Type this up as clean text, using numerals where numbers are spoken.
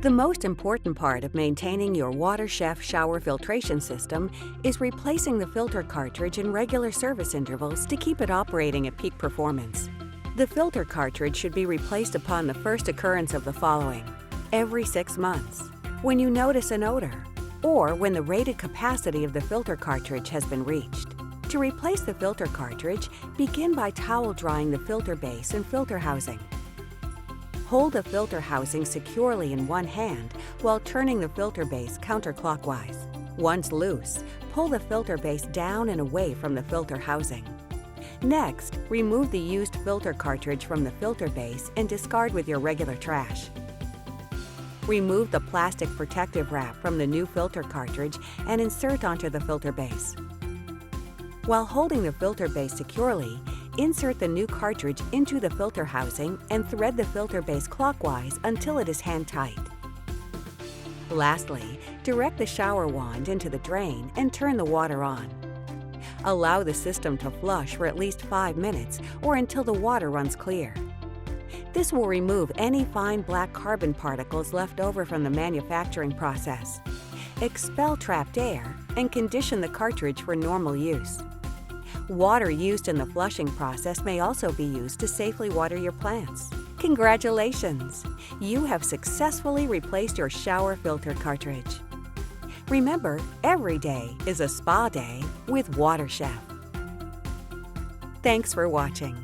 The most important part of maintaining your WaterChef shower filtration system is replacing the filter cartridge in regular service intervals to keep it operating at peak performance. The filter cartridge should be replaced upon the first occurrence of the following: every 6 months, when you notice an odor, or when the rated capacity of the filter cartridge has been reached. To replace the filter cartridge, begin by towel drying the filter base and filter housing. Hold the filter housing securely in one hand while turning the filter base counterclockwise. Once loose, pull the filter base down and away from the filter housing. Next, remove the used filter cartridge from the filter base and discard with your regular trash. Remove the plastic protective wrap from the new filter cartridge and insert onto the filter base. While holding the filter base securely, insert the new cartridge into the filter housing and thread the filter base clockwise until it is hand-tight. Lastly, direct the shower wand into the drain and turn the water on. Allow the system to flush for at least 5 minutes or until the water runs clear. This will remove any fine black carbon particles left over from the manufacturing process, expel trapped air, and condition the cartridge for normal use. Water used in the flushing process may also be used to safely water your plants. Congratulations! You have successfully replaced your shower filter cartridge. Remember, every day is a spa day with WaterChef. Thanks for watching.